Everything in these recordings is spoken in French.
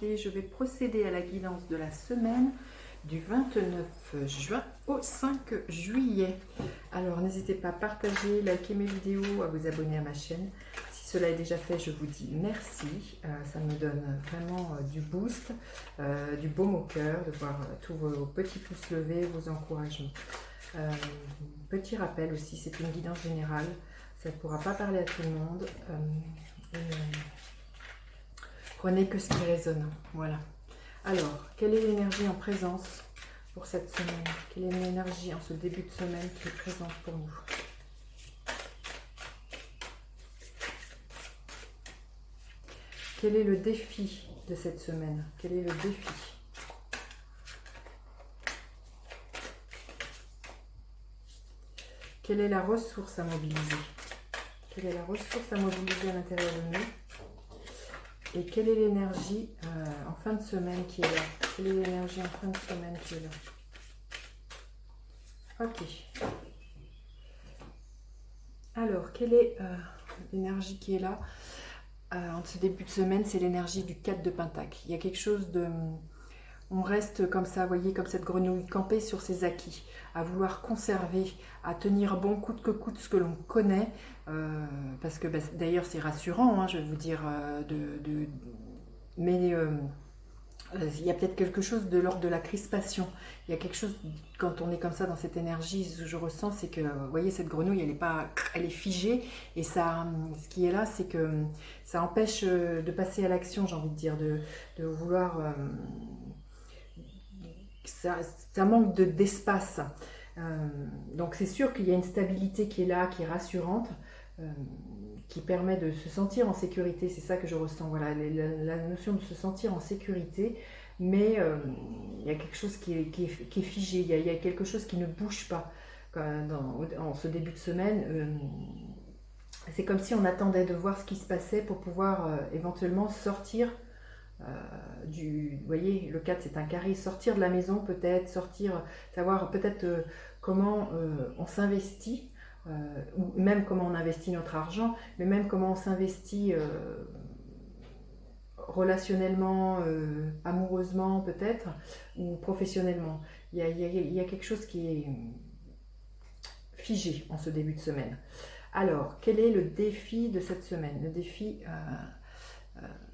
et je vais procéder à la guidance de la semaine du 29 juin au 5 juillet. Alors n'hésitez pas à partager, liker mes vidéos, à vous abonner à ma chaîne. Si cela est déjà fait, je vous dis merci. Ça me donne vraiment du boost, du baume au cœur de voir tous vos petits pouces levés, vos encouragements. Petit rappel aussi, c'est une guidance générale. Ça ne pourra pas parler à tout le monde. Prenez que ce qui résonne. Voilà. Alors, quelle est l'énergie en présence pour cette semaine? Quelle est l'énergie en ce début de semaine qui est présente pour nous? Quel est le défi de cette semaine? Quel est le défi? Quelle est la ressource à mobiliser? Quelle est la ressource à mobiliser à l'intérieur de nous? Et quelle est l'énergie en fin de semaine qui est là? Quelle est l'énergie en fin de semaine qui est là? Ok. Alors, quelle est l'énergie qui est là en ce début de semaine? C'est l'énergie du 4 de Pentacle. Il y a quelque chose de... On reste comme ça, vous voyez, comme cette grenouille campée sur ses acquis, à vouloir conserver, à tenir bon coûte que coûte ce que l'on connaît, parce que d'ailleurs c'est rassurant, hein, je vais vous dire, mais il y a peut-être quelque chose de l'ordre de la crispation. Il y a quelque chose, quand on est comme ça dans cette énergie, ce que je ressens, c'est que, vous voyez, cette grenouille, elle est figée, et ça, ce qui est là, c'est que ça empêche de passer à l'action, j'ai envie de dire, de vouloir... ça manque d'espace. Donc c'est sûr qu'il y a une stabilité qui est là, qui est rassurante, qui permet de se sentir en sécurité. C'est ça que je ressens, voilà, la notion de se sentir en sécurité, mais il y a quelque chose qui est figé, il y a quelque chose qui ne bouge pas en ce début de semaine. C'est comme si on attendait de voir ce qui se passait pour pouvoir éventuellement sortir vous voyez, le 4 c'est un carré, sortir de la maison peut-être, savoir peut-être comment on s'investit, ou même comment on investit notre argent, mais même comment on s'investit relationnellement, amoureusement peut-être, ou professionnellement. Il y a quelque chose qui est figé en ce début de semaine. Alors, quel est le défi de cette semaine? Le défi...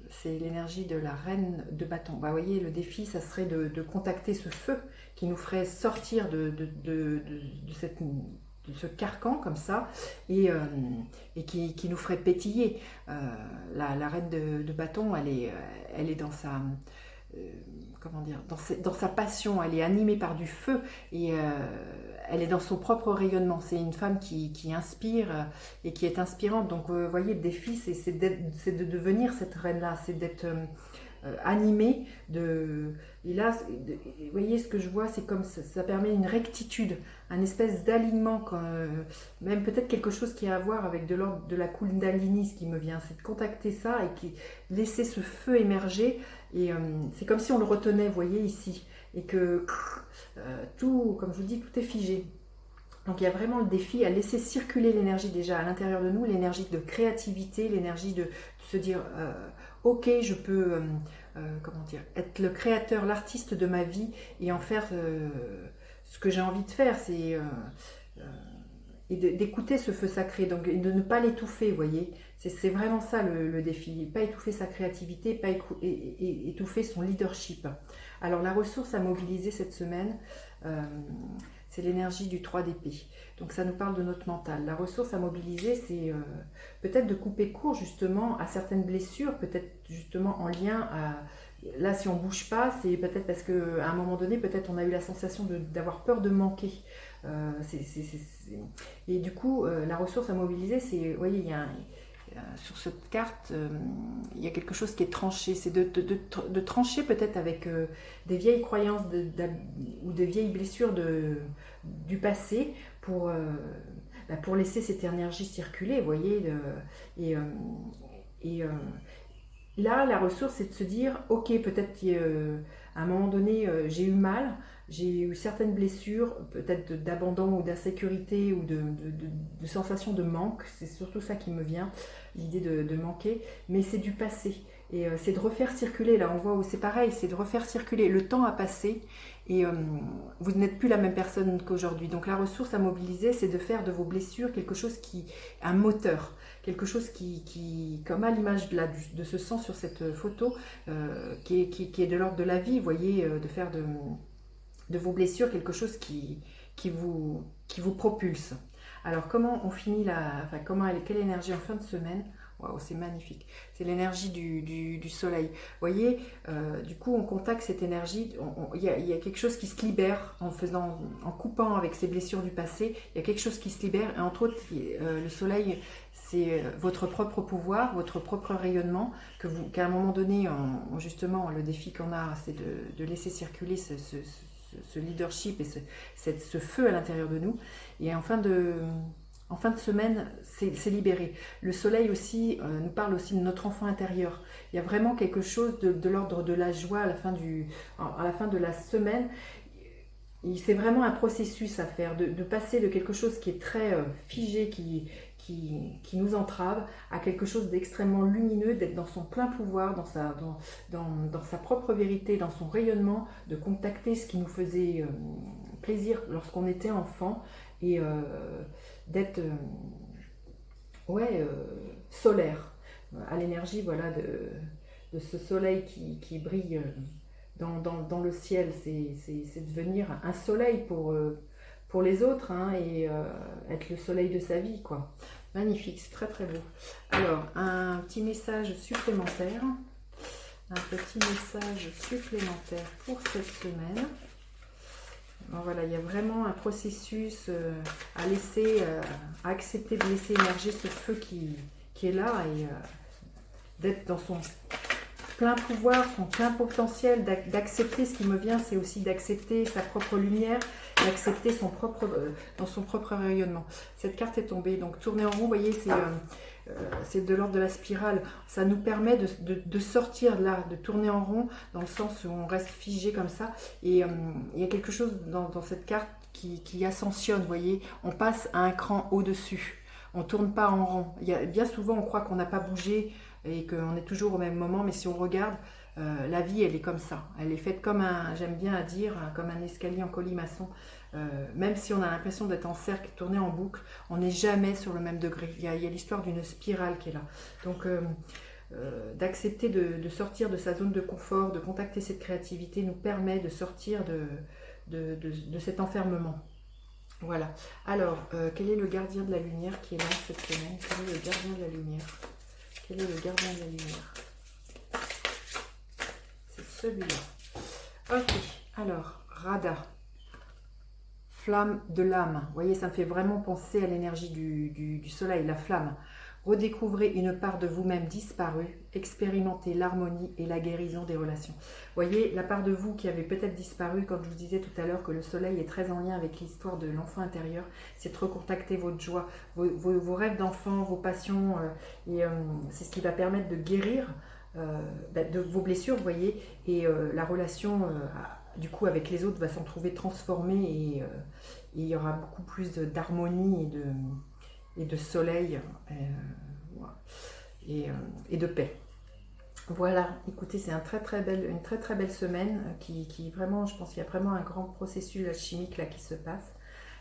c'est l'énergie de la reine de bâton. Bah, vous voyez, le défi, ça serait de contacter ce feu qui nous ferait sortir de ce carcan comme ça, et qui nous ferait pétiller. La reine de bâton, elle est dans sa... comment dire, dans sa passion, elle est animée par du feu, et elle est dans son propre rayonnement. C'est une femme qui inspire et qui est inspirante. Donc vous voyez, le défi, c'est de devenir cette reine-là, c'est d'être animée et là, vous voyez, ce que je vois, c'est comme ça permet une rectitude, un espèce d'alignement, même peut-être quelque chose qui a à voir avec de l'ordre de la Kundalini, ce qui me vient, c'est de contacter ça et laisser ce feu émerger. Et c'est comme si on le retenait, vous voyez, ici, et que tout, comme je vous dis, tout est figé. Donc il y a vraiment le défi à laisser circuler l'énergie déjà à l'intérieur de nous, l'énergie de créativité, l'énergie de se dire ok, je peux comment dire, être le créateur, l'artiste de ma vie, et en faire ce que j'ai envie de faire, c'est et d'écouter ce feu sacré, donc et de ne pas l'étouffer, vous voyez. C'est vraiment ça le défi, pas étouffer sa créativité, pas étouffer son leadership. Alors la ressource à mobiliser cette semaine, c'est l'énergie du 3 d'épée. Donc ça nous parle de notre mental. La ressource à mobiliser, c'est peut-être de couper court justement à certaines blessures, peut-être justement en lien à... Là, si on ne bouge pas, c'est peut-être parce qu'à un moment donné, peut-être on a eu la sensation d'avoir peur de manquer. Et du coup, la ressource à mobiliser, c'est... Vous voyez, sur cette carte, il y a quelque chose qui est tranché. C'est de trancher peut-être avec des vieilles croyances ou des vieilles blessures du passé pour laisser cette énergie circuler, vous voyez. Là, la ressource, c'est de se dire, ok, peut-être qu'à un moment donné, j'ai eu mal, j'ai eu certaines blessures, peut-être d'abandon ou d'insécurité ou de sensation de manque. C'est surtout ça qui me vient, l'idée de manquer, mais c'est du passé. Et c'est de refaire circuler, là on voit où c'est pareil, c'est de refaire circuler. Le temps a passé et vous n'êtes plus la même personne qu'aujourd'hui. Donc la ressource à mobiliser, c'est de faire de vos blessures quelque chose un moteur. Quelque chose comme à l'image de ce sang sur cette photo, qui est de l'ordre de la vie, vous voyez, de faire de vos blessures quelque chose qui vous propulse. Alors comment on finit quelle énergie en fin de semaine? Waouh, c'est magnifique. C'est l'énergie du soleil. Vous voyez, du coup, on contacte cette énergie. Il y a quelque chose qui se libère en coupant avec ces blessures du passé. Il y a quelque chose qui se libère. Et entre autres, le soleil, c'est votre propre pouvoir, votre propre rayonnement, qu'à un moment donné, justement, le défi qu'on a, c'est de laisser circuler ce leadership et ce feu à l'intérieur de nous. Et en fin de semaine, c'est libéré. Le soleil aussi nous parle aussi de notre enfant intérieur. Il y a vraiment quelque chose de l'ordre de la joie à la fin de la semaine. C'est vraiment un processus à faire, de passer de quelque chose qui est très figé, qui nous entrave, à quelque chose d'extrêmement lumineux, d'être dans son plein pouvoir, dans sa propre vérité, dans son rayonnement, de contacter ce qui nous faisait plaisir lorsqu'on était enfant, et d'être solaire, à l'énergie voilà, de ce soleil qui brille dans le ciel. C'est devenir un soleil pour les autres, hein, et être le soleil de sa vie, quoi. Magnifique, c'est très très beau. Alors, un petit message supplémentaire. Pour cette semaine. Bon, voilà, il y a vraiment un processus à laisser, à accepter de laisser émerger ce feu qui est là, et d'être dans son plein pouvoir, son plein potentiel, d'accepter ce qui me vient, c'est aussi d'accepter sa propre lumière, d'accepter dans son propre rayonnement. Cette carte est tombée, donc tourner en rond, vous voyez, c'est de l'ordre de la spirale. Ça nous permet de sortir de là, de tourner en rond, dans le sens où on reste figé comme ça. Et il y a quelque chose dans cette carte qui ascensionne, vous voyez, on passe à un cran au-dessus. On ne tourne pas en rond. Bien souvent, on croit qu'on n'a pas bougé et qu'on est toujours au même moment, mais si on regarde, la vie, elle est comme ça. Elle est faite comme j'aime bien à dire, comme un escalier en colimaçon. Même si on a l'impression d'être en cercle, tourné en boucle, on n'est jamais sur le même degré. Il y a l'histoire d'une spirale qui est là. Donc, d'accepter de sortir de sa zone de confort, de contacter cette créativité, nous permet de sortir de cet enfermement. Voilà. Alors, quel est le gardien de la lumière qui est là cette semaine? Quel est le gardien de la lumière? Quel est le gardien de la lumière? C'est celui-là. Ok. Alors, Radha. Flamme de l'âme. Vous voyez, ça me fait vraiment penser à l'énergie du soleil, la flamme. Redécouvrez une part de vous-même disparue, expérimentez l'harmonie et la guérison des relations. Vous voyez, la part de vous qui avait peut-être disparu, quand je vous disais tout à l'heure que le soleil est très en lien avec l'histoire de l'enfant intérieur, c'est de recontacter votre joie, vos rêves d'enfant, vos passions, et c'est ce qui va permettre de guérir de vos blessures, vous voyez, et la relation du coup avec les autres va s'en trouver transformée, et il y aura beaucoup plus d'harmonie et de soleil et de paix. Voilà, écoutez, c'est une très très belle semaine qui vraiment, je pense qu'il y a vraiment un grand processus alchimique là qui se passe.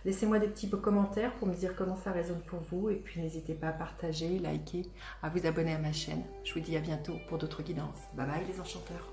Laissez-moi des petits commentaires pour me dire comment ça résonne pour vous, et puis n'hésitez pas à partager, liker, à vous abonner à ma chaîne. Je vous dis à bientôt pour d'autres guidances. Bye bye les enchanteurs.